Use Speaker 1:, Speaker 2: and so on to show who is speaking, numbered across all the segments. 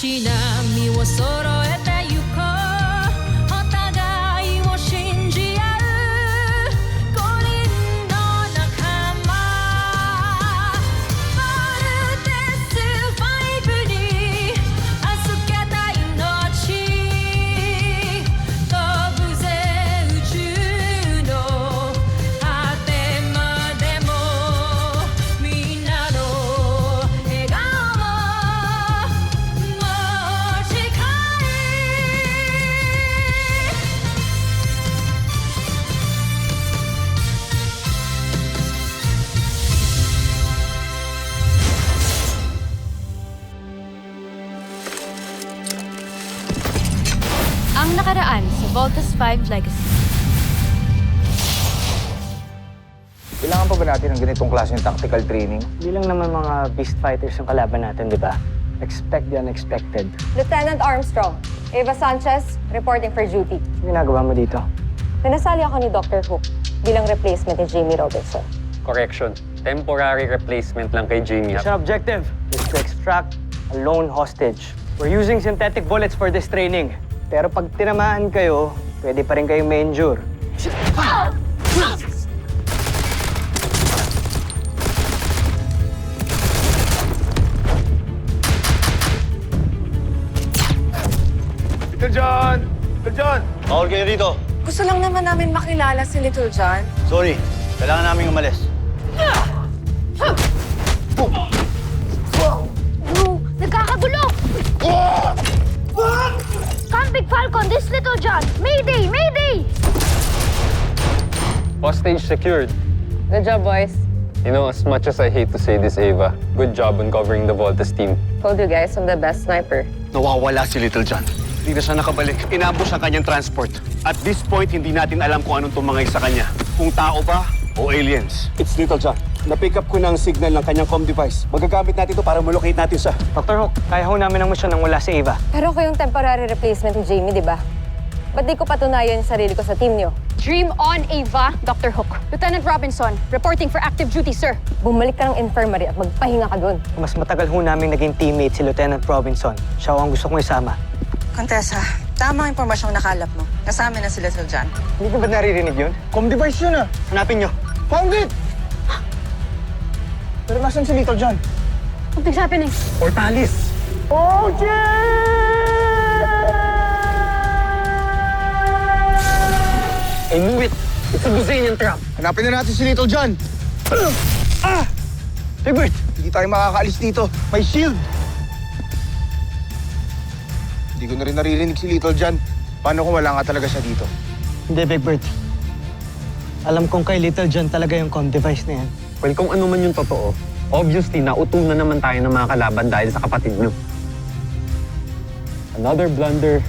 Speaker 1: しな身を揃えてゆこうお互いを信じ合う五輪の仲間まるでスファイブに預けた命飛ぶぜ宇宙の果てまでもみんなの笑顔ももう近い
Speaker 2: Ang nakaraan sa Voltes 5 Legacy.
Speaker 3: Kailangan pa ba natin ng ganitong klaseng tactical training?
Speaker 4: Hindi lang naman mga beast fighters yung kalaban natin, di ba? Expect the unexpected.
Speaker 5: Lieutenant Armstrong, Eva Sanchez, reporting for duty.
Speaker 4: Ano ginagawa mo dito?
Speaker 5: Pinasali ako ni Dr. Hook bilang replacement ni Jamie Robinson.
Speaker 6: Correction. Temporary replacement lang kay Jamie.
Speaker 4: Mission objective is to extract a lone hostage. We're using synthetic bullets for this training. Pero pag tinamaan kayo, pwede pa rin kayong ma-injure.
Speaker 3: Little John! Little John!
Speaker 7: Bawal kayo rito.
Speaker 8: Gusto lang naman namin makilala si Little John.
Speaker 7: Sorry, kailangan namin umalis.
Speaker 2: Bro, nagkakagulo! Come, Big Falcon! This Little John! Mayday! Mayday!
Speaker 6: Hostage secured.
Speaker 5: Good job, boys.
Speaker 6: You know, as much as I hate to say this, Ava, good job on covering the Voltes team.
Speaker 5: Told you guys I'm the best sniper.
Speaker 7: Nawawala si Little John. Hindi na siya nakabalik. Inambos ang kanyang transport. At this point, hindi natin alam kung anong tumangay sa kanya. Kung tao ba o aliens.
Speaker 9: It's Little John. Na-pick up ko ng signal ng kanyang comm device. Magagamit natin ito para malocate natin siya.
Speaker 4: Dr. Hook, kaya ho namin ang misyon nang wala si Ava.
Speaker 5: Pero ako yung temporary replacement ni Jamie, di ba? Ba't di ko patunayan yung sarili ko sa team niyo?
Speaker 2: Dream on, Ava! Dr. Hook. Lieutenant Robinson, reporting for active duty, sir.
Speaker 5: Bumalik ka ng infirmary at magpahinga ka doon.
Speaker 4: Mas matagal ho namin naging teammate si Lieutenant Robinson. Siya ho ang gusto kong isama.
Speaker 8: Contessa, tamang impormasyong nakalap mo. Kasama na si Little John.
Speaker 4: Hindi ko ba naririnig yun?
Speaker 9: Comm device yun ah!
Speaker 4: Hanapin nyo.
Speaker 9: Found it! Pero nasan si Little John?
Speaker 2: Something's happening.
Speaker 6: Portalis!
Speaker 9: Oh,
Speaker 6: I knew it! It's a Buzanian trap!
Speaker 9: Hanapin na natin si Little John! Ah! Hey, Bert! Hindi tayo makakaalis dito. May shield! Hindi ko na rin naririnig si Little John. Paano kung wala nga talaga siya dito?
Speaker 4: Hindi, Big Bird. Alam kong kay Little John talaga yung comm device na yan.
Speaker 6: Well, kung ano man yung totoo, obviously, nautunan naman tayo ng mga kalaban dahil sa kapatid nyo. Another blunder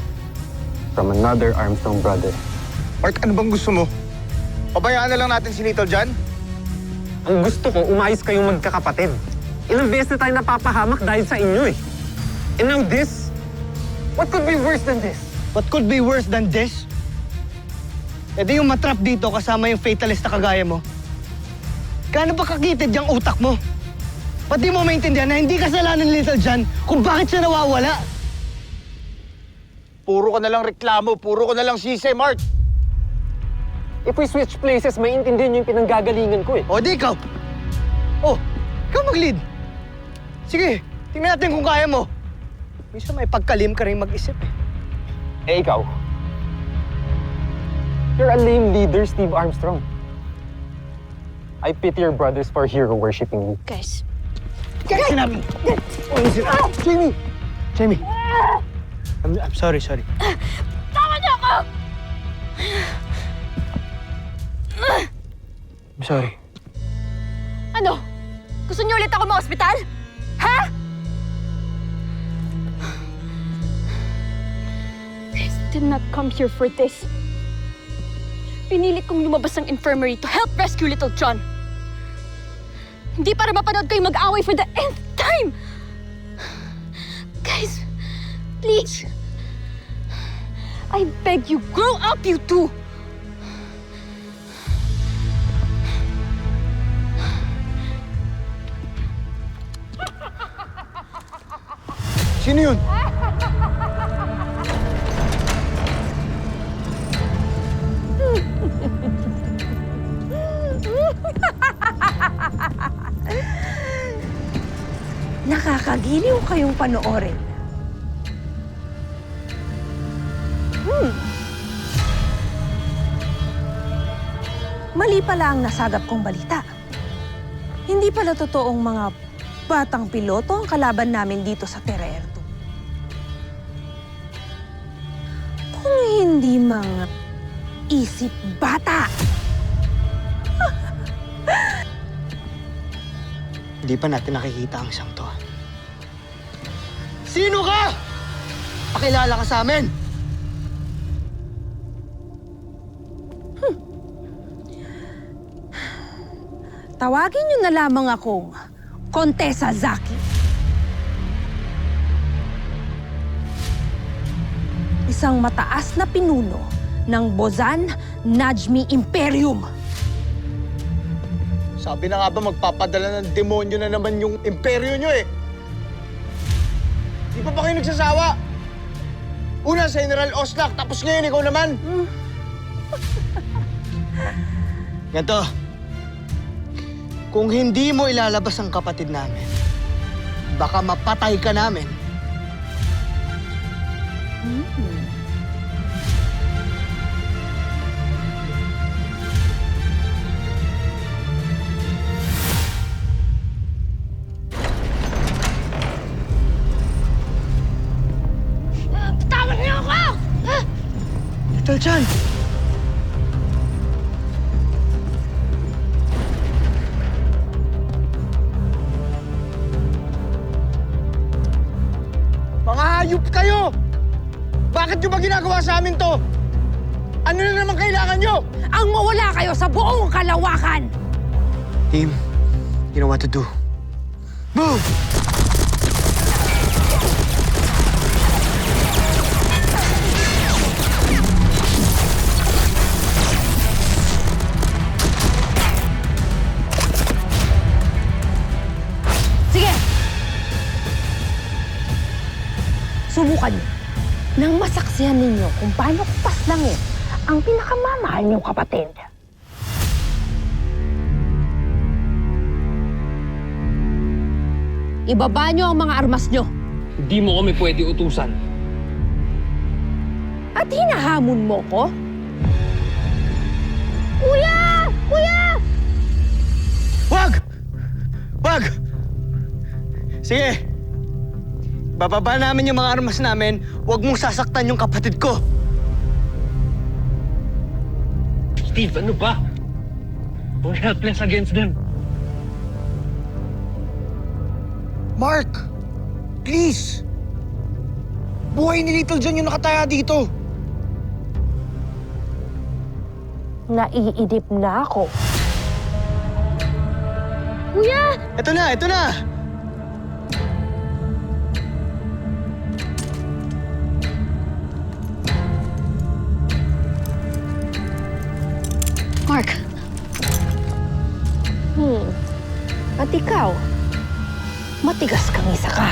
Speaker 6: from another Armstrong brother.
Speaker 9: Mark, ano bang gusto mo? Pabayaan na lang natin si Little John?
Speaker 6: Ang gusto ko, umayos kayong magkakapatid. Ilang beses na tayo napapahamak dahil sa inyo eh. And now this? What could be worse than this?
Speaker 4: What could be worse than this? E di yung matrap dito kasama yung fatalist na kagaya mo. Gaano ba kakitid yung utak mo? Ba't di mo maintindihan na hindi kasalanan ni Little John kung bakit siya nawawala?
Speaker 9: Puro ka na lang reklamo, puro ka na lang sisi, Mark!
Speaker 6: If we switch places, maintindihan nyo yung pinanggagalingan ko eh.
Speaker 4: O di ikaw! Oh, ikaw mag-lead! Sige, tingnan natin kung kaya mo. Minsan may pagkalim ka rin mag-isip eh.
Speaker 6: Eh ikaw, you're a lame leader, Steve Armstrong. I pity your brothers for hero worshipping you.
Speaker 2: Guys,
Speaker 4: Kaya sinabi! Ano sinabi? Jamie! Jamie! I'm sorry.
Speaker 2: tama niyo ako!
Speaker 4: I'm sorry.
Speaker 2: Ano? Gusto niyo ulit ako ma-hospital? Ha? I did not come here for this. Pinilit kong lumabas ng infirmary to help rescue Little John. Hindi para mapanood kayo mag-away for the nth time! Guys, please. I beg you, grow up, you two!
Speaker 9: Sino yun?
Speaker 10: Nakakagiliw kayong panoorin. Mali pala ang nasagap kong balita. Hindi pala totoong mga batang piloto ang kalaban namin dito sa Terra Air 2. Kung hindi mga isip bata.
Speaker 4: Hindi pa natin nakikita ang siyang to. Sino ka? Pakilala ka sa amin!
Speaker 10: Tawagin niyo na lamang akong Contessa Zaki. Isang mataas na pinuno ng Bozan Najmi Imperium.
Speaker 9: Sabi na nga ba magpapadala ng demonyo na naman yung imperyo nyo eh. Di pa ba kayo nagsasawa? Una sa General Oslak, tapos ngayon ikaw naman.
Speaker 4: Ganto, kung hindi mo ilalabas ang kapatid namin, baka mapatay ka namin.
Speaker 2: Bitawan niyo ako!
Speaker 4: Little John!
Speaker 9: Mga hayop kayo! Bakit nyo ba ginagawa sa amin to? Ano na naman kailangan nyo?
Speaker 10: Ang mawala kayo sa buong kalawakan!
Speaker 4: Team, you know what to do. Move!
Speaker 10: Sige! Subukan niyo. Nang masaksihan ninyo kung paano paslangin ang pinakamamahal niyong kapatid. Ibaba niyo ang mga armas niyo.
Speaker 6: Hindi mo kami pwede utusan.
Speaker 10: At hinahamon mo ko?
Speaker 2: Kuya! Kuya!
Speaker 4: Wag! Wag! Sige. Bababa namin yung mga armas namin. Huwag mong sasaktan yung kapatid ko.
Speaker 6: Steve, ano ba? We're helpless against them.
Speaker 9: Mark! Please! Buhay ni Little John yung nakataya dito.
Speaker 10: Naiidip na ako.
Speaker 2: Kuya!
Speaker 4: Ito na, ito na!
Speaker 2: Mark,
Speaker 10: At ikaw, matigas kang isa ka.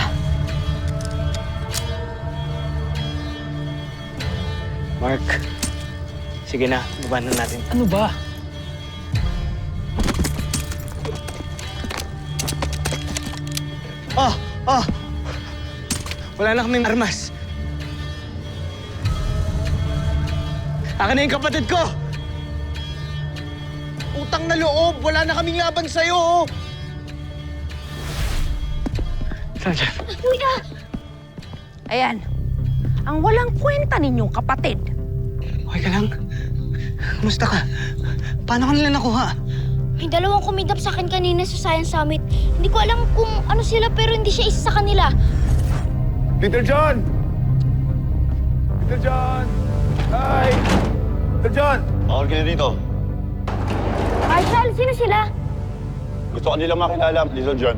Speaker 4: Mark, sige na, baba na natin.
Speaker 6: Ano ba?
Speaker 4: Wala na kaming armas. Akin na yung kapatid ko!
Speaker 9: Utang na loob, wala na kaming laban sa'yo. Oh.
Speaker 4: Saan siya?
Speaker 2: kuya!
Speaker 10: Ayan, ang walang kwenta ninyong kapatid.
Speaker 4: Okay ka lang? Kamusta ka? Paano ka nila nakuha?
Speaker 2: May dalawang kumidap sa akin kanina sa Science Summit. Hindi ko alam kung ano sila pero hindi siya isa sa kanila.
Speaker 3: Little John! Little John! Hi! Little John!
Speaker 7: Bakit ka na dito?
Speaker 2: Marshall, sino sila?
Speaker 7: Gusto ka nila makilala, Little John.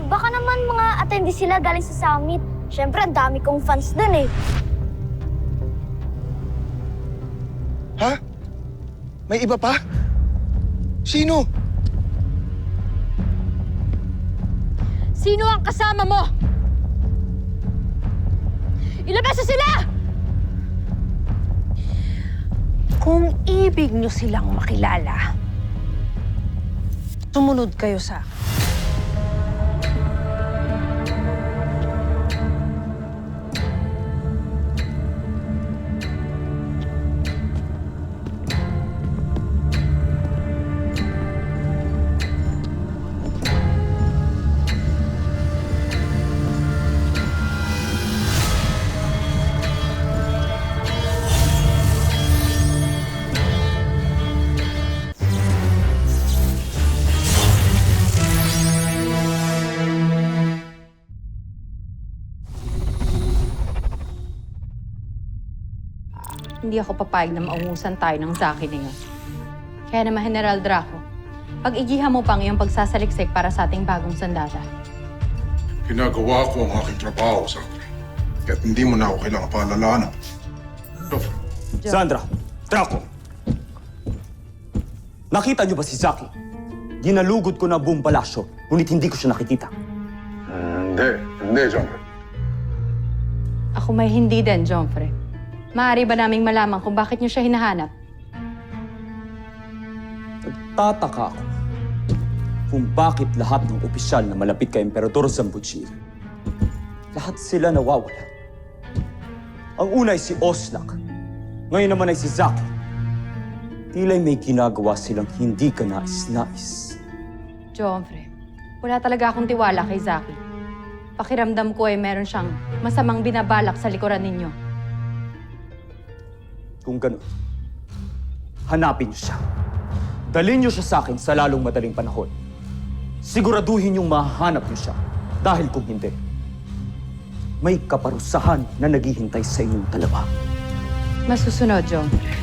Speaker 2: Baka naman mga attendee sila galing sa summit. Siyempre, ang dami kong fans dun eh.
Speaker 9: Ha? May iba pa? Sino?
Speaker 2: Sino ang kasama mo? Ilabas na sila!
Speaker 10: Kung ibig nyo silang makilala, sumunod kayo sa akin.
Speaker 1: Hindi ako papayag na maungusan tayo ng Zaki na yun. Kaya naman, General Draco, pag-igihan mo pang iyong pagsasaliksik para sa ating bagong sandata.
Speaker 11: Ginagawa ko ang aking trabaho, Zachary. Kaya't hindi mo na ako kailangan paalalahanan. Joffrey,
Speaker 12: Sandra, Draco. Nakita niyo ba si Zaki? Ginalugod ko na buong palasyo, ngunit hindi ko siya nakikita.
Speaker 11: Hindi, Joffrey.
Speaker 1: Ako may hindi din, Joffrey. Maaari ba naming malaman kung bakit niyo siya hinahanap?
Speaker 12: Nagtataka ako kung bakit lahat ng opisyal na malapit kay Emperador Zambuchil, lahat sila nawawala. Ang una ay si Oslak, ngayon naman ay si Zaki. Tila'y may ginagawa silang hindi ka nais-nais.
Speaker 1: Joffrey, wala talaga akong tiwala kay Zaki. Pakiramdam ko ay meron siyang masamang binabalak sa likuran ninyo.
Speaker 12: Kung gano'n, hanapin niyo siya. Dalhin niyo siya sa akin sa lalong madaling panahon. Siguraduhin niyong mahanap niyo siya. Dahil kung hindi, may kaparusahan na naghihintay sa inyong dalawa.
Speaker 1: Masusunod, Joffrey.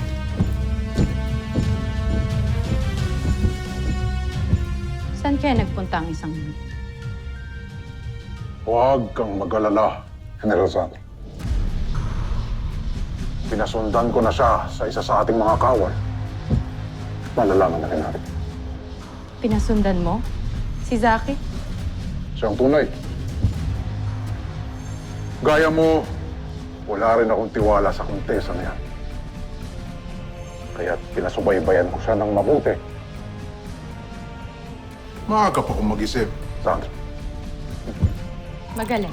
Speaker 1: Saan kaya nagpunta ang isang yun?
Speaker 11: Huwag kang mag-alala, General Sandro. Pinasundan ko na siya sa isa sa ating mga kawal. Malalaman na rin natin.
Speaker 1: Pinasundan mo? Si Zaki?
Speaker 11: Siyang tunay. Gaya mo, wala rin akong tiwala sa kontesa na yan. Kaya't pinasubaybayan ko siya ng mabuti. Maaga pa kong mag-isip, Sandro.
Speaker 1: Magaling.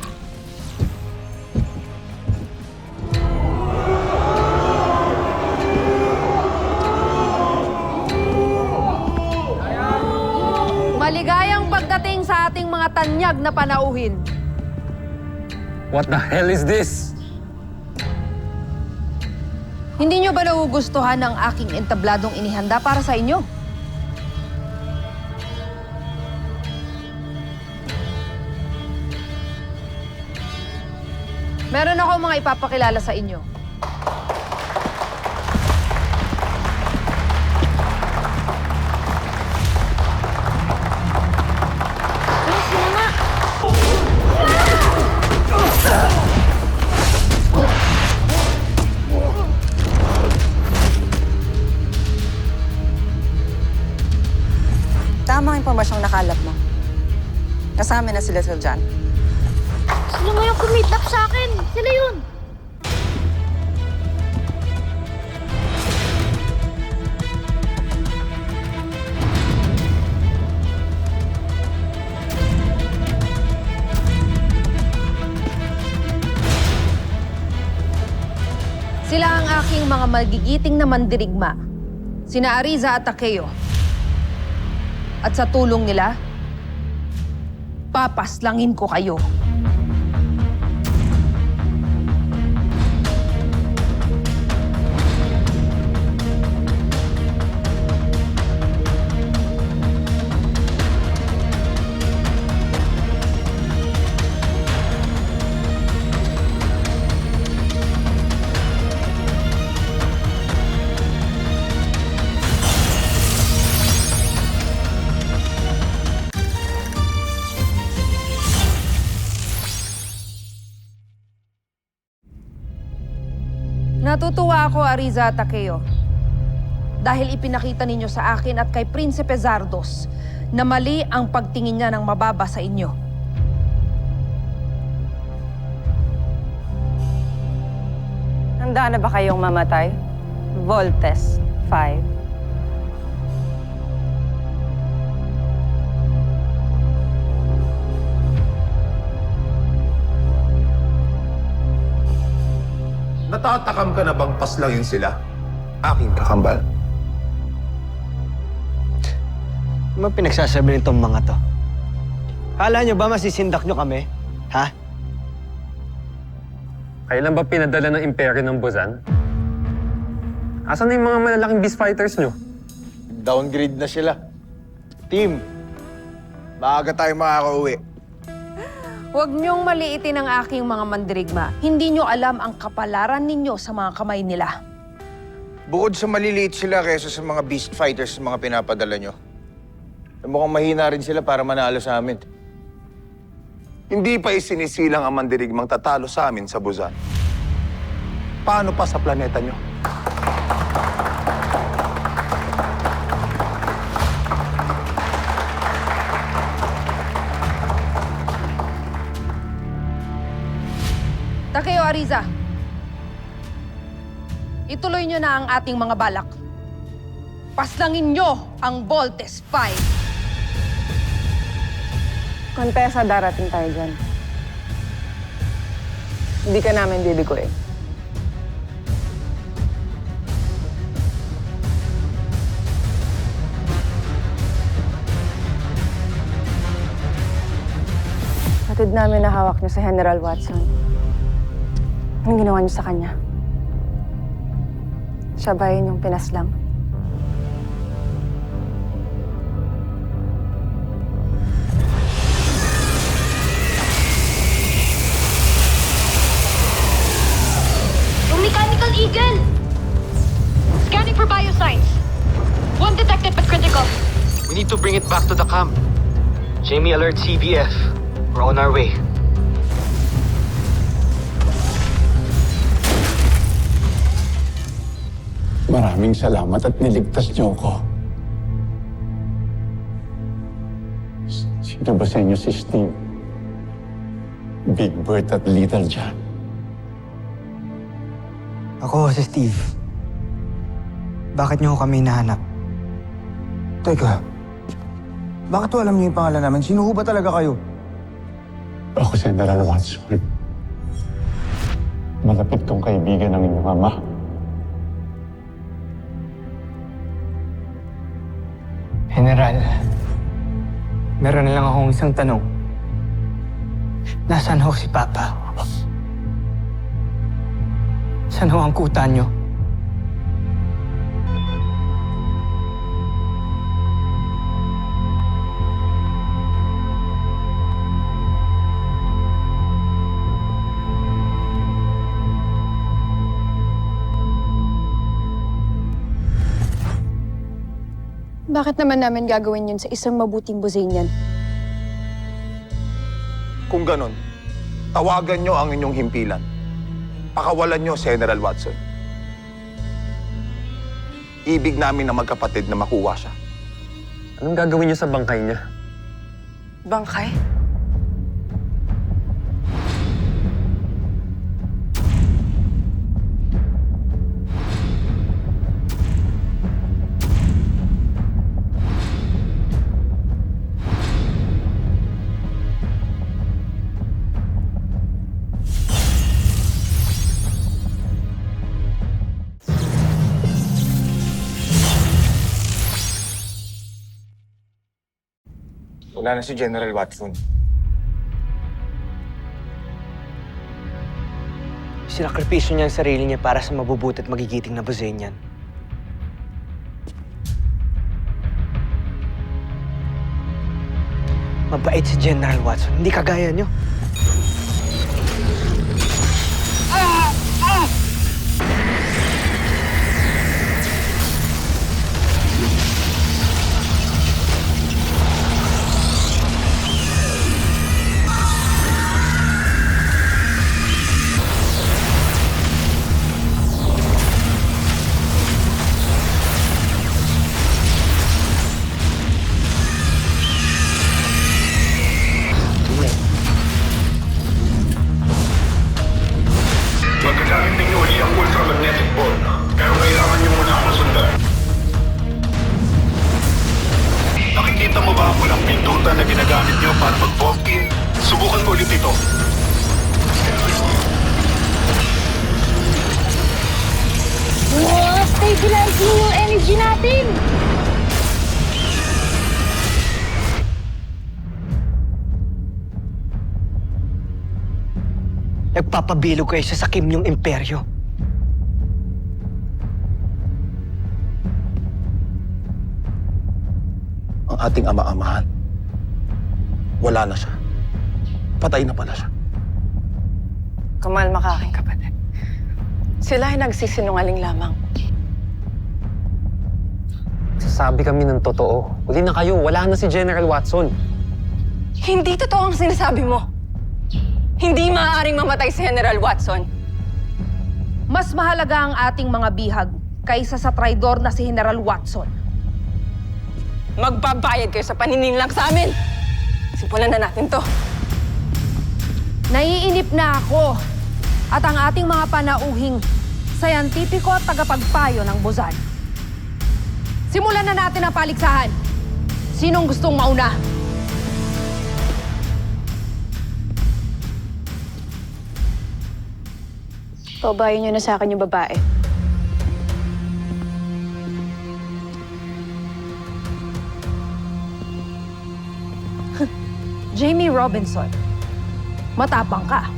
Speaker 10: Maligayang pagdating sa ating mga tanyag na panauhin.
Speaker 6: What the hell is this?
Speaker 10: Hindi nyo ba nagugustuhan ang aking entabladong inihanda para sa inyo? Meron ako mga ipapakilala sa inyo.
Speaker 8: Tama ang impormasyong nakalap mo. Kasama na sila Sir John.
Speaker 2: Sila nga yung kumidnap sa akin. Sila yun.
Speaker 10: Sila ang aking mga magigiting na mandirigma. Sina Ariza at Takeo. At sa tulong nila, papaslangin ko kayo. Natutuwa ako, Ariza at Takeo. Dahil ipinakita ninyo sa akin at kay Prinsipe Zardos na mali ang pagtingin niya ng mababa sa inyo.
Speaker 5: Handa na ba kayong mamatay? Voltes 5.
Speaker 9: Natatakam ka na bang paslangin sila? Aking kakambal.
Speaker 4: Ano pinagsasabi nitong mga to? Kala nyo ba masisindak nyo kami? Ha?
Speaker 6: Kailan ba pinadala ng imperyo ng Buzan? Asan na yung mga malalaking beast fighters nyo?
Speaker 9: Downgrade na sila. Team, maaga tayo makakauwi.
Speaker 10: Huwag niyong maliitin ang aking mga mandirigma. Hindi niyo alam ang kapalaran ninyo sa mga kamay nila.
Speaker 3: Bukod sa maliliit sila kaysa sa mga beast fighters na mga pinapadala nyo, mukhang mahina rin sila para manalo sa amin.
Speaker 7: Hindi pa isinisilang ang mandirigmang tatalo sa amin sa Buzan. Paano pa sa planeta nyo?
Speaker 10: Takeo Ariza, ituloy nyo na ang ating mga balak. Paslangin nyo ang Voltes 5.
Speaker 5: Kontesa, darating tayo dyan. Hindi ka namin bibiguin. Hatid namin na hawak niyo sa General Watson. Anong ginawa niyo sa kanya? Siya ba yun yung pinaslang?
Speaker 2: Yung Mechanical Eagle! Scanning for biosigns. One detected but critical.
Speaker 6: We need to bring it back to the camp. Jamie, alert CBF. We're on our way.
Speaker 11: Maraming salamat at niligtas niyo ako. Sino ba sa inyo si Steve? Big Bert at Little John.
Speaker 4: Ako si Steve. Bakit niyo kami nahanap?
Speaker 9: Teka, bakit alam niyo yung pangalan namin? Sino ho ba talaga kayo?
Speaker 11: Ako si General Watson. Malapit kong kaibigan ng inyong ama.
Speaker 4: General, meron na lang akong isang tanong. Nasaan ho si Papa? Saan ho ang kuta niyo?
Speaker 2: Bakit naman namin gagawin yun sa isang mabuting Buzanian?
Speaker 7: Kung ganon, tawagan nyo ang inyong himpilan. Pakawalan nyo si General Watson. Ibig namin na magkapatid na makuha siya.
Speaker 6: Anong gagawin niyo sa bangkay niya?
Speaker 8: Bangkay?
Speaker 3: Wala na si General Watson.
Speaker 4: Sinakripisyo niya ang sarili niya para sa mabubuti at magigiting na Buzanian. Mabait si General Watson, hindi kagaya niyo.
Speaker 11: Magagamit ninyo uli ang ultramagnetic ball, pero kailangan niyo muna akong sundan. Nakikita mo ba ang walang pindutan na ginagamit niyo para mag-vault in? Subukan mo ulit ito.
Speaker 2: Wow! Stabilizing yung energy natin!
Speaker 4: Nagpapabilog kayo sa sakim niyong imperyo.
Speaker 7: Ang ating ama-amahan, wala na siya. Patay na pala siya.
Speaker 8: Kumalma ka aking kapatid. Sila ay nagsisinungaling lamang.
Speaker 6: Sasabi kami ng totoo. Huli na kayo, wala na si General Watson.
Speaker 5: Hindi totoo ang sinasabi mo. Hindi maaaring mamatay si General Watson.
Speaker 10: Mas mahalaga ang ating mga bihag kaysa sa traidor na si General Watson.
Speaker 5: Magbabayad kayo sa paninirang sa amin. Simulan na natin to.
Speaker 10: Naiinip na ako at ang ating mga panauhing sayantipiko at tagapagpayo ng Buzan. Simulan na natin ang paligsahan. Sinong gustong mauna?
Speaker 2: Paubayan niyo na sa akin yung babae.
Speaker 10: Jamie Robinson. Matapang ka.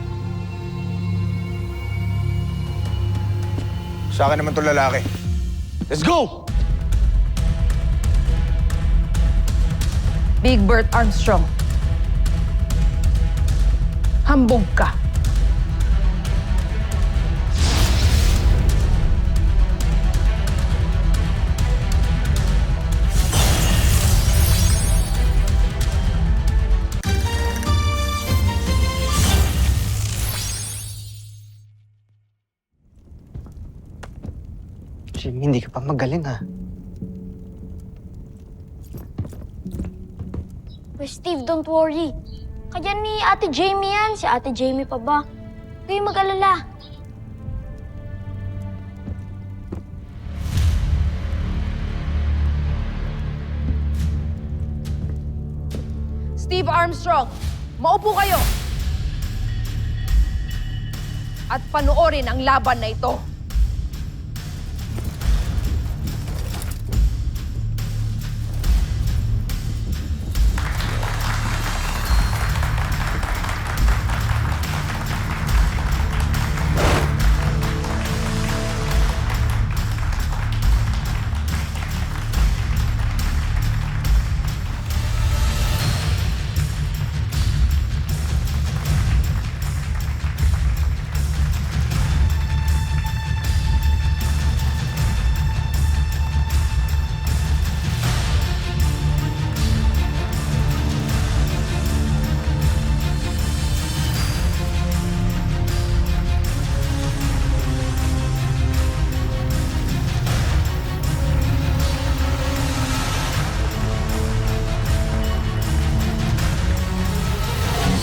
Speaker 3: Sa akin naman itong lalaki. Let's go!
Speaker 10: Big Bert Armstrong. Hambog ka.
Speaker 4: Jimmy, hindi ka pa magaling ha.
Speaker 2: Steve, don't worry. Kaya ni Ate Jamie yan. Si Ate Jamie pa ba? Huwag mag-alala.
Speaker 10: Steve Armstrong, maupo kayo. At panoorin ang laban na ito.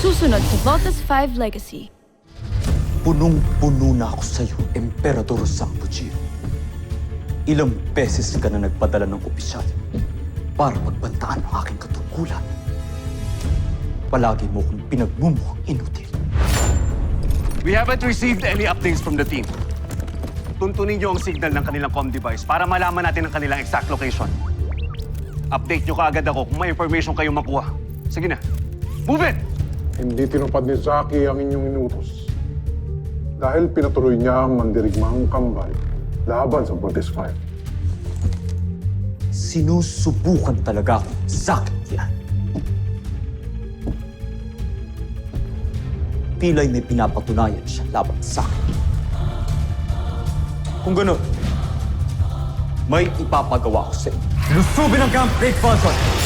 Speaker 2: Susunod sa Voltas 5 Legacy.
Speaker 12: Punong-puno na ako sa'yo, Emperador Zambujeer. Ilang beses ka na nagpadala ng opisyal para pagbantaan ang aking katungkulan. Palagi mo kong pinagmumukhang inutil.
Speaker 7: We haven't received any updates from the team. Tuntunin niyo ang signal ng kanilang comm device para malaman natin ang kanilang exact location. Update niyo kaagad ako kung may information kayong makuha. Sige na. Move it!
Speaker 11: Hindi tinupad ni Zaki ang inyong inutos. Dahil pinatuloy niya ang mandirigmang kambal laban sa Voltes 5.
Speaker 12: Sinusubukan talaga akong sakit yan. Pila'y may pinapatunayan siya laban sa akin. Kung gano'n, may ipapagawa ko sa inyo. Lusubin ang Camp Great Falcon!